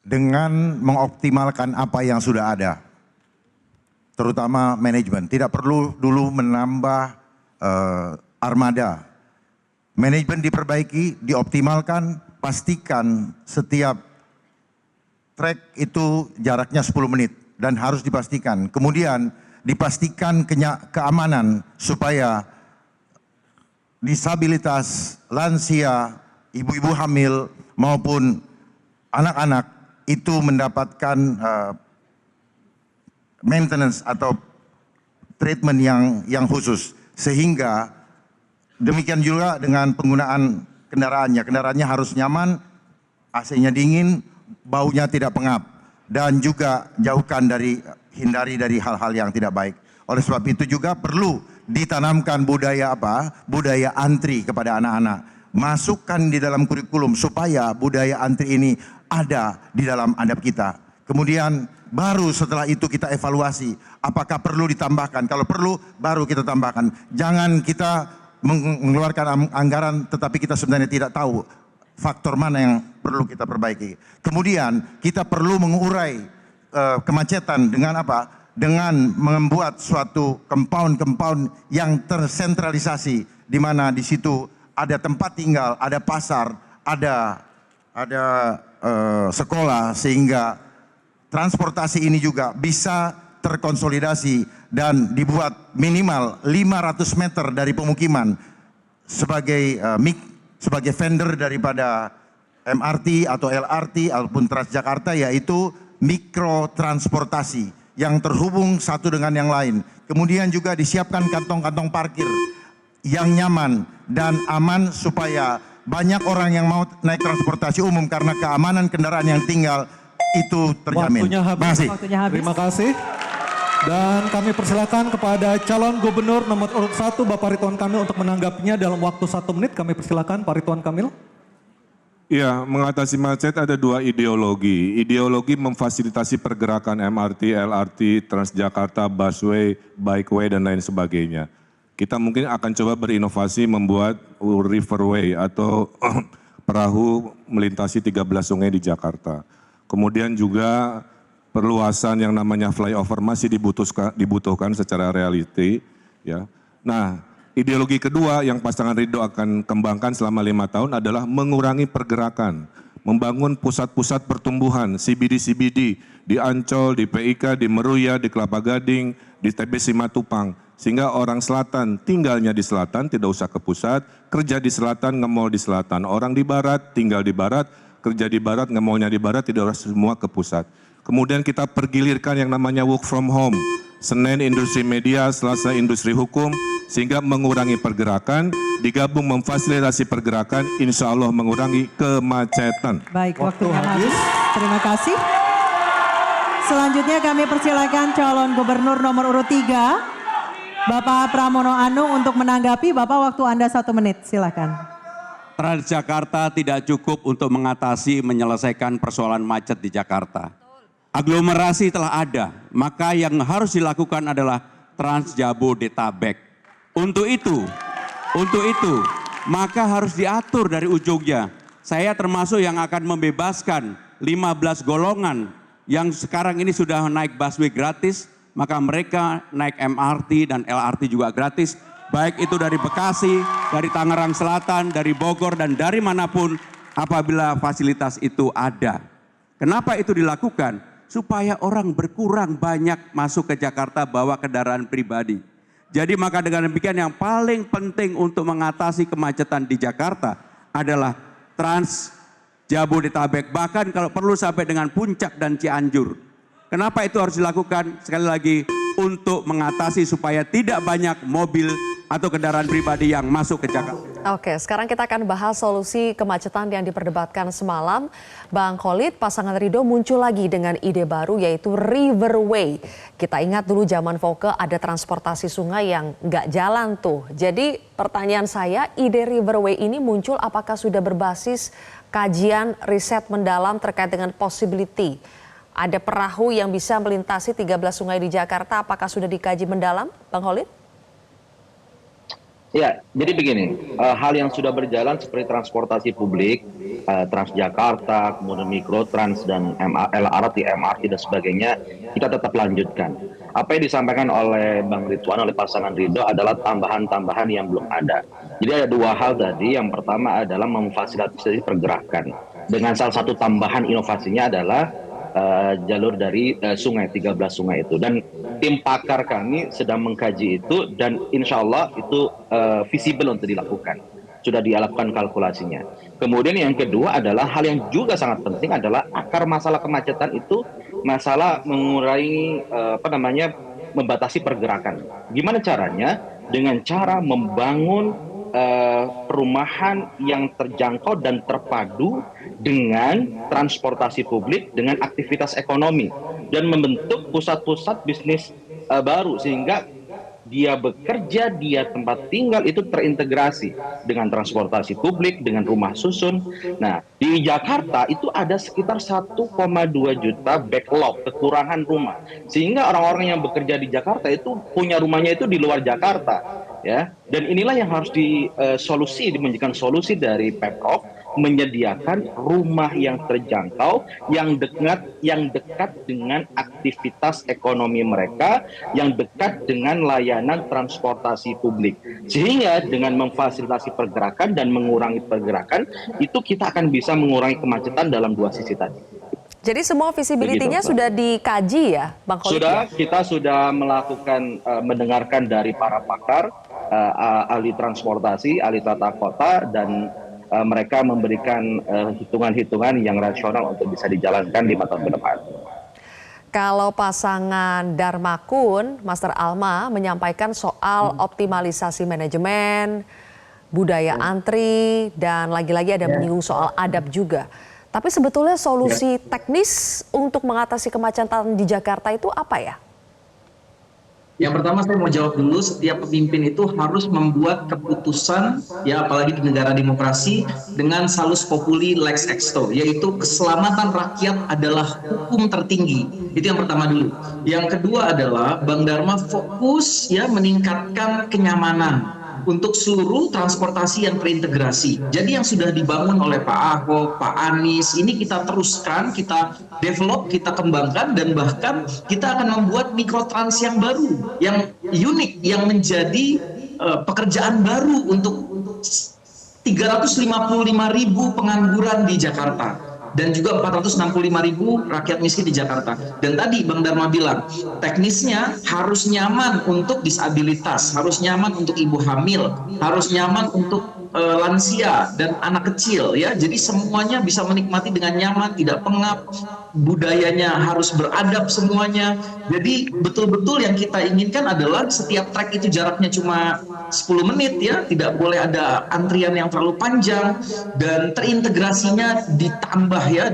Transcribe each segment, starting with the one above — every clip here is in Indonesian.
dengan mengoptimalkan apa yang sudah ada, terutama manajemen. Tidak perlu dulu menambah armada. Manajemen diperbaiki, dioptimalkan, pastikan setiap trek itu jaraknya 10 menit dan harus dipastikan. Kemudian dipastikan keamanan supaya disabilitas, lansia, ibu-ibu hamil maupun anak-anak itu mendapatkan maintenance atau treatment yang khusus. Sehingga demikian juga dengan penggunaan kendaraannya. Kendaraannya harus nyaman, AC-nya dingin, baunya tidak pengap, dan juga hindari dari hal-hal yang tidak baik. Oleh sebab itu juga perlu ditanamkan budaya budaya antri kepada anak-anak. Masukkan di dalam kurikulum supaya budaya antri ini ada di dalam adab kita. Kemudian baru setelah itu kita evaluasi apakah perlu ditambahkan. Kalau perlu baru kita tambahkan. Jangan kita mengeluarkan anggaran tetapi kita sebenarnya tidak tahu faktor mana yang perlu kita perbaiki. Kemudian kita perlu mengurai kemacetan dengan apa? Dengan membuat suatu compound yang tersentralisasi, di mana di situ ada tempat tinggal, ada pasar, ada sekolah, sehingga transportasi ini juga bisa terkonsolidasi dan dibuat minimal 500 meter dari pemukiman sebagai vendor daripada MRT atau LRT ataupun Transjakarta, yaitu mikrotransportasi yang terhubung satu dengan yang lain. Kemudian juga disiapkan kantong-kantong parkir yang nyaman dan aman supaya banyak orang yang mau naik transportasi umum karena keamanan kendaraan yang tinggal itu terjamin. Waktunya habis. Terima kasih. Dan kami persilakan kepada calon gubernur nomor urut 1 Bapak Ridwan Kamil untuk menanggapinya dalam waktu 1 menit. Kami persilakan Pak Ridwan Kamil. Ya, mengatasi macet ada 2 ideologi. Ideologi memfasilitasi pergerakan MRT, LRT, Transjakarta, busway, bikeway, dan lain sebagainya. Kita mungkin akan coba berinovasi membuat riverway atau perahu melintasi 13 sungai di Jakarta. Kemudian juga perluasan yang namanya flyover masih dibutuhkan secara reality. Ya. Nah, ideologi kedua yang pasangan Ridho akan kembangkan selama 5 tahun adalah mengurangi pergerakan, membangun pusat-pusat pertumbuhan, CBD di Ancol, di PIK, di Meruya, di Kelapa Gading, di TB Simatupang, sehingga orang selatan tinggalnya di selatan, tidak usah ke pusat, kerja di selatan, nge-mall di selatan, orang di barat tinggal di barat, kerja di barat, nge-mallnya di barat, tidak harus semua ke pusat. Kemudian kita pergilirkan yang namanya work from home, Senin industri media, Selasa industri hukum, sehingga mengurangi pergerakan, digabung memfasilitasi pergerakan, insya Allah mengurangi kemacetan. Baik, waktunya habis. Terima kasih. Selanjutnya kami persilakan calon gubernur nomor urut 3, Bapak Pramono Anung untuk menanggapi. Bapak, waktu Anda 1 menit, silakan. Transjakarta tidak cukup untuk menyelesaikan persoalan macet di Jakarta. Aglomerasi telah ada, maka yang harus dilakukan adalah Transjabodetabek. Untuk itu, maka harus diatur dari ujungnya. Saya termasuk yang akan membebaskan 15 golongan yang sekarang ini sudah naik busway gratis, maka mereka naik MRT dan LRT juga gratis, baik itu dari Bekasi, dari Tangerang Selatan, dari Bogor, dan dari manapun apabila fasilitas itu ada. Kenapa itu dilakukan? Supaya orang berkurang banyak masuk ke Jakarta bawa kendaraan pribadi. Jadi maka dengan demikian yang paling penting untuk mengatasi kemacetan di Jakarta adalah Transjabodetabek, bahkan kalau perlu sampai dengan Puncak dan Cianjur. Kenapa itu harus dilakukan? Sekali lagi, untuk mengatasi supaya tidak banyak mobil atau kendaraan pribadi yang masuk ke Jakarta. Oke, sekarang kita akan bahas solusi kemacetan yang diperdebatkan semalam. Bang Khalid, pasangan Ridho muncul lagi dengan ide baru yaitu Riverway. Kita ingat dulu zaman Voke ada transportasi sungai yang nggak jalan tuh. Jadi pertanyaan saya, ide Riverway ini muncul apakah sudah berbasis kajian riset mendalam terkait dengan possibility? Ada perahu yang bisa melintasi 13 sungai di Jakarta, apakah sudah dikaji mendalam, Bang Khalid? Ya, jadi begini, hal yang sudah berjalan seperti transportasi publik, Transjakarta, kemudian Mikrotrans dan LRT, MRT dan sebagainya, kita tetap lanjutkan. Apa yang disampaikan oleh Bang Ridwan, oleh pasangan Ridho adalah tambahan-tambahan yang belum ada. Jadi ada dua hal tadi, yang pertama adalah memfasilitasi pergerakan. Dengan salah satu tambahan inovasinya adalah jalur dari sungai, 13 sungai itu. Dan tim pakar kami sedang mengkaji itu dan insya Allah itu visible untuk dilakukan. Sudah dilakukan kalkulasinya. Kemudian yang kedua adalah hal yang juga sangat penting adalah akar masalah kemacetan itu masalah mengurangi membatasi pergerakan. Gimana caranya? Dengan cara membangun perumahan yang terjangkau dan terpadu dengan transportasi publik, dengan aktivitas ekonomi, dan membentuk pusat-pusat bisnis baru sehingga dia bekerja, dia tempat tinggal itu terintegrasi dengan transportasi publik, dengan rumah susun. Nah, di Jakarta itu ada sekitar 1,2 juta backlog, kekurangan rumah. Sehingga orang-orang yang bekerja di Jakarta itu punya rumahnya itu di luar Jakarta. Ya, dan inilah yang harus menjadikan solusi dari Pemprov, menyediakan rumah yang terjangkau, yang dekat dengan aktivitas ekonomi mereka, yang dekat dengan layanan transportasi publik. Sehingga dengan memfasilitasi pergerakan dan mengurangi pergerakan, itu kita akan bisa mengurangi kemacetan dalam dua sisi tadi. Jadi semua visibility-nya sudah dikaji ya, Bang Khalid? Sudah, kita sudah melakukan, mendengarkan dari para pakar, ahli transportasi, ahli tata kota, dan mereka memberikan hitungan-hitungan yang rasional untuk bisa dijalankan di tahun ke depan. Kalau pasangan Darmakun, Master Alma menyampaikan soal optimalisasi manajemen, budaya antri, dan lagi-lagi ada menyinggung soal adab juga. Tapi sebetulnya solusi teknis untuk mengatasi kemacetan di Jakarta itu apa ya? Yang pertama saya mau jawab dulu, setiap pemimpin itu harus membuat keputusan, ya apalagi di negara demokrasi, dengan salus populi lex exto, yaitu keselamatan rakyat adalah hukum tertinggi. Itu yang pertama dulu. Yang kedua adalah Bang Dharma fokus ya meningkatkan kenyamanan untuk seluruh transportasi yang terintegrasi. Jadi yang sudah dibangun oleh Pak Ahok, Pak Anies, ini kita teruskan, kita develop, kita kembangkan, dan bahkan kita akan membuat mikrotrans yang baru, yang unik, yang menjadi pekerjaan baru untuk 355.000 pengangguran di Jakarta. Dan juga 465.000 rakyat miskin di Jakarta. Dan tadi Bang Dharma bilang, teknisnya harus nyaman untuk disabilitas, harus nyaman untuk ibu hamil, harus nyaman untuk lansia dan anak kecil, ya. Jadi semuanya bisa menikmati dengan nyaman, tidak pengap, budayanya harus beradab semuanya. Jadi betul-betul yang kita inginkan adalah setiap trek itu jaraknya cuma 10 menit, ya, tidak boleh ada antrian yang terlalu panjang, dan terintegrasinya ditambah, ya,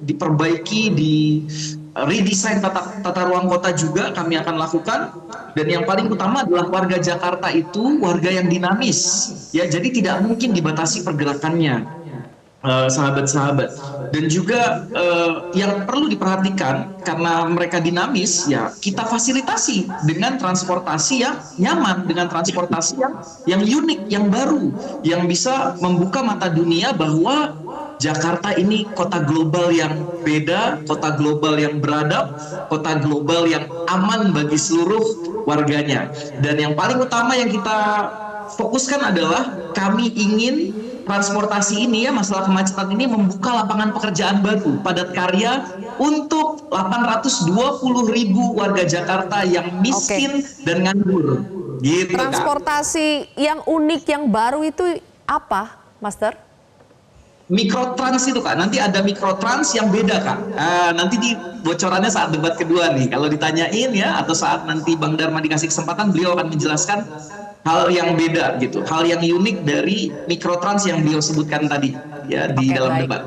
diperbaiki, di redesign tata ruang kota juga kami akan lakukan. Dan yang paling utama adalah warga Jakarta itu warga yang dinamis, ya, jadi tidak mungkin dibatasi pergerakannya, sahabat-sahabat. Dan juga yang perlu diperhatikan, karena mereka dinamis, ya kita fasilitasi dengan transportasi yang nyaman, dengan transportasi yang unik, yang baru, yang bisa membuka mata dunia bahwa Jakarta ini kota global yang beda, kota global yang beradab, kota global yang aman bagi seluruh warganya. Dan yang paling utama yang kita fokuskan adalah kami ingin transportasi ini, ya, masalah kemacetan ini membuka lapangan pekerjaan baru, padat karya untuk 820.000 warga Jakarta yang miskin dan nganggur. Gitu, transportasi yang unik, yang baru itu apa, Master? Mikrotrans itu, Kak. Nanti ada mikrotrans yang beda, Kak. Nanti di bocorannya saat debat kedua nih. Kalau ditanyain, ya, atau saat nanti Bang Dharma dikasih kesempatan, beliau akan menjelaskan hal yang beda gitu, hal yang unik dari mikrotrans yang beliau sebutkan tadi, ya, di dalam debat.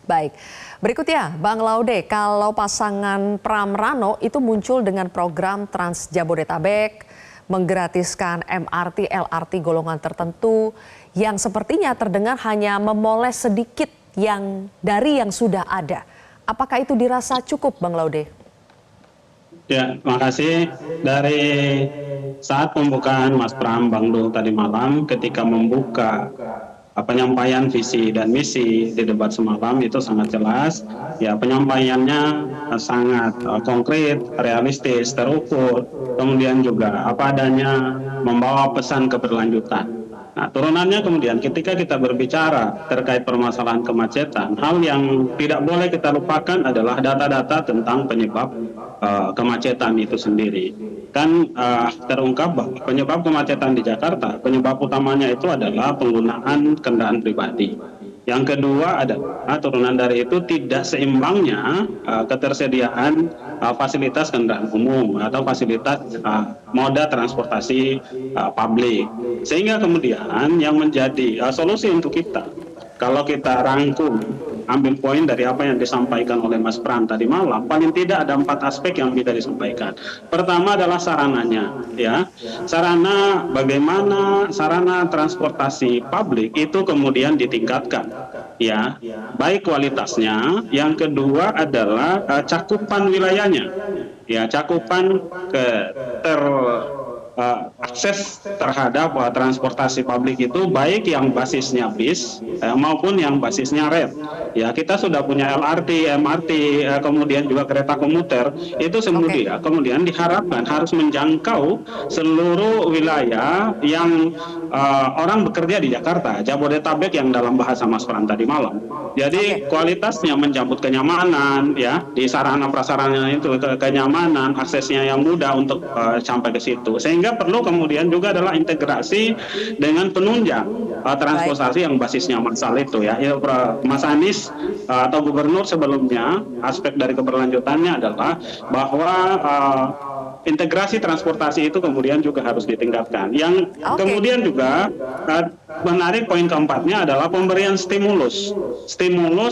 Baik. Berikutnya, Bang Laude, kalau pasangan Pram Rano itu muncul dengan program Trans Jabodetabek, menggratiskan MRT, LRT golongan tertentu yang sepertinya terdengar hanya memoles sedikit dari yang sudah ada. Apakah itu dirasa cukup, Bang Laude? Ya, makasih. Dari saat pembukaan Mas Pram Bang Dul tadi malam ketika membuka penyampaian visi dan misi di debat semalam itu sangat jelas, ya penyampaiannya sangat konkret, realistis, terukur, kemudian juga apa adanya membawa pesan keberlanjutan. Nah, turunannya kemudian ketika kita berbicara terkait permasalahan kemacetan, hal yang tidak boleh kita lupakan adalah data-data tentang penyebab kemacetan itu sendiri. Kan terungkap bahwa penyebab kemacetan di Jakarta, penyebab utamanya itu adalah penggunaan kendaraan pribadi. Yang kedua adalah turunan dari itu tidak seimbangnya ketersediaan fasilitas kendaraan umum atau fasilitas moda transportasi publik. Sehingga kemudian yang menjadi solusi untuk kita, kalau kita rangkum, ambil poin dari apa yang disampaikan oleh Mas Pram tadi malam, paling tidak ada 4 aspek yang bisa disampaikan. Pertama adalah sarananya, ya. Sarana bagaimana sarana transportasi publik itu kemudian ditingkatkan, ya. Baik kualitasnya, yang kedua adalah cakupan wilayahnya. Ya, cakupan akses terhadap transportasi publik itu baik yang basisnya bis maupun yang basisnya rel. Ya, kita sudah punya LRT, MRT, kemudian juga kereta komuter. Itu kemudian diharapkan harus menjangkau seluruh wilayah yang orang bekerja di Jakarta, Jabodetabek yang dalam bahasa Mas Pram tadi malam. Jadi kualitasnya menjemput kenyamanan, ya, di sarana prasarana itu kenyamanan, aksesnya yang mudah untuk sampai ke situ. Sehingga perlu kemudian juga adalah integrasi dengan penunjang transportasi yang basisnya massal itu, ya. Mas Anies atau gubernur sebelumnya, aspek dari keberlanjutannya adalah bahwa integrasi transportasi itu kemudian juga harus ditingkatkan. Yang kemudian juga menarik poin keempatnya adalah pemberian stimulus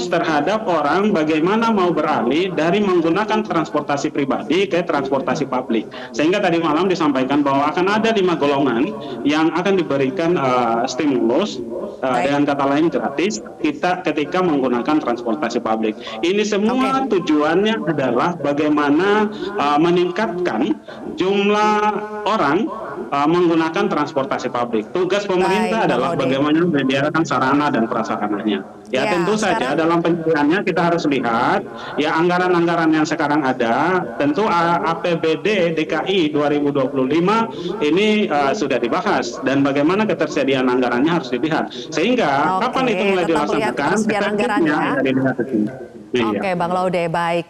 terhadap orang bagaimana mau beralih dari menggunakan transportasi pribadi ke transportasi publik. Sehingga tadi malam disampaikan bahwa akan ada 5 golongan yang akan diberikan stimulus, dengan kata lain gratis kita ketika menggunakan transportasi publik. Ini semua tujuannya adalah bagaimana meningkatkan jumlah orang menggunakan transportasi publik. Tugas pemerintah adalah bagaimana menyediakan sarana dan prasarananya. Ya, tentu saja dalam penyediaannya kita harus lihat ya anggaran-anggaran yang sekarang ada. Tentu APBD DKI 2025 ini sudah dibahas dan bagaimana ketersediaan anggarannya harus dilihat. Sehingga kapan itu mulai dilaksanakan? Oke, Bang Laude, baik.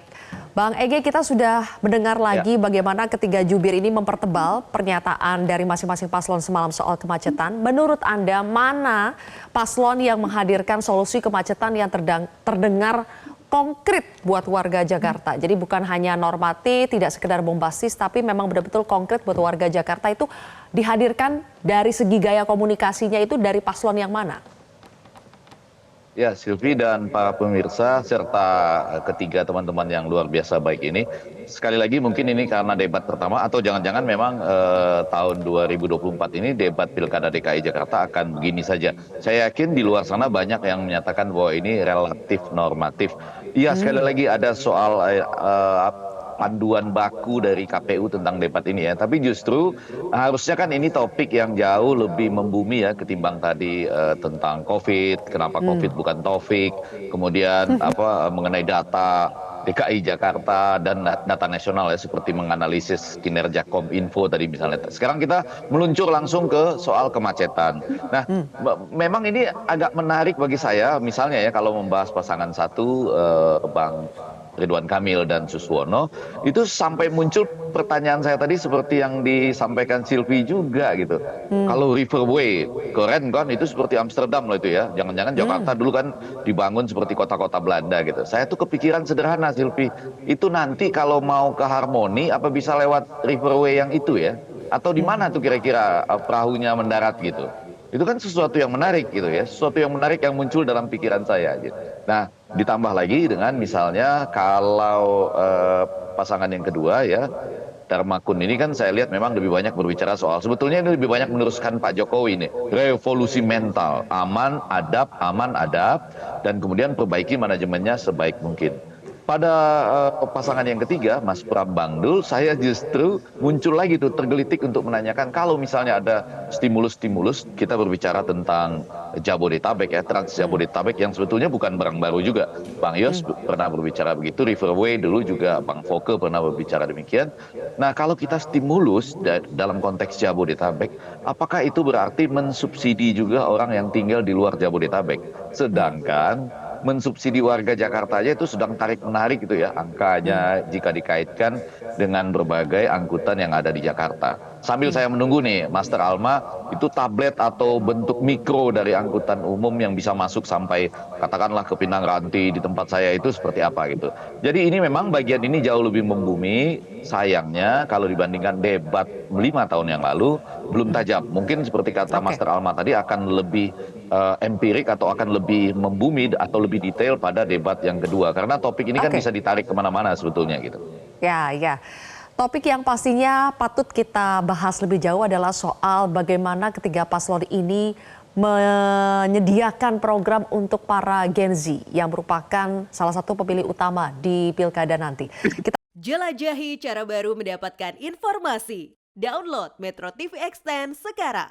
Bang Ege, kita sudah mendengar lagi bagaimana ketiga jubir ini mempertebal pernyataan dari masing-masing paslon semalam soal kemacetan. Menurut Anda, mana paslon yang menghadirkan solusi kemacetan yang terdengar konkret buat warga Jakarta? Jadi bukan hanya normatif, tidak sekedar bombastis, tapi memang betul-betul konkret buat warga Jakarta. Itu dihadirkan dari segi gaya komunikasinya itu dari paslon yang mana? Ya, Silvi dan para pemirsa serta ketiga teman-teman yang luar biasa baik ini. Sekali lagi mungkin ini karena debat pertama atau jangan-jangan memang tahun 2024 ini debat Pilkada DKI Jakarta akan begini saja. Saya yakin di luar sana banyak yang menyatakan bahwa ini relatif normatif. Iya, sekali lagi ada soal panduan baku dari KPU tentang debat ini ya. Tapi justru harusnya kan ini topik yang jauh lebih membumi ya ketimbang tadi tentang COVID, kenapa COVID bukan Taufik, kemudian mengenai data DKI Jakarta dan data nasional ya seperti menganalisis kinerja Kominfo tadi misalnya. Sekarang kita meluncur langsung ke soal kemacetan. Nah, memang ini agak menarik bagi saya misalnya ya kalau membahas pasangan satu Bang Ridwan Kamil dan Suswono, itu sampai muncul pertanyaan saya tadi seperti yang disampaikan Silvi juga gitu. Kalau Riverway, keren kan, itu seperti Amsterdam loh itu ya. Jangan-jangan Jakarta dulu kan dibangun seperti kota-kota Belanda gitu. Saya tuh kepikiran sederhana Silvi, itu nanti kalau mau ke Harmoni apa bisa lewat Riverway yang itu ya? Atau di mana tuh kira-kira perahunya mendarat gitu? Itu kan sesuatu yang menarik gitu ya, sesuatu yang menarik yang muncul dalam pikiran saya gitu. Nah, ditambah lagi dengan misalnya kalau pasangan yang kedua ya, Darmakun ini kan saya lihat memang lebih banyak berbicara soal, sebetulnya ini lebih banyak meneruskan Pak Jokowi ini, revolusi mental, aman, adab, dan kemudian perbaiki manajemennya sebaik mungkin. pada pasangan yang ketiga, Mas Prambangdul, saya justru muncul lagi tuh tergelitik untuk menanyakan kalau misalnya ada stimulus-stimulus, kita berbicara tentang Jabodetabek ya, Trans Jabodetabek yang sebetulnya bukan barang baru juga. Bang Yos pernah berbicara begitu, Riverway dulu juga Bang Foke pernah berbicara demikian. Nah, kalau kita stimulus dalam konteks Jabodetabek, apakah itu berarti mensubsidi juga orang yang tinggal di luar Jabodetabek? Sedangkan mensubsidi warga Jakarta aja itu sedang tarik-menarik gitu ya angkanya jika dikaitkan dengan berbagai angkutan yang ada di Jakarta. Sambil saya menunggu nih, Master Alma, itu tablet atau bentuk mikro dari angkutan umum yang bisa masuk sampai katakanlah ke Pinang Ranti di tempat saya itu seperti apa gitu. Jadi ini memang bagian ini jauh lebih membumi, sayangnya kalau dibandingkan debat 5 tahun yang lalu belum tajam. Mungkin seperti kata Master Alma tadi akan lebih empirik atau akan lebih membumi atau lebih detail pada debat yang kedua. Karena topik ini kan bisa ditarik kemana-mana sebetulnya gitu. Ya, ya. Topik yang pastinya patut kita bahas lebih jauh adalah soal bagaimana ketiga paslon ini menyediakan program untuk para Gen Z yang merupakan salah satu pemilih utama di Pilkada nanti. Jelajahi cara baru mendapatkan informasi. Download Metro TV Extend sekarang.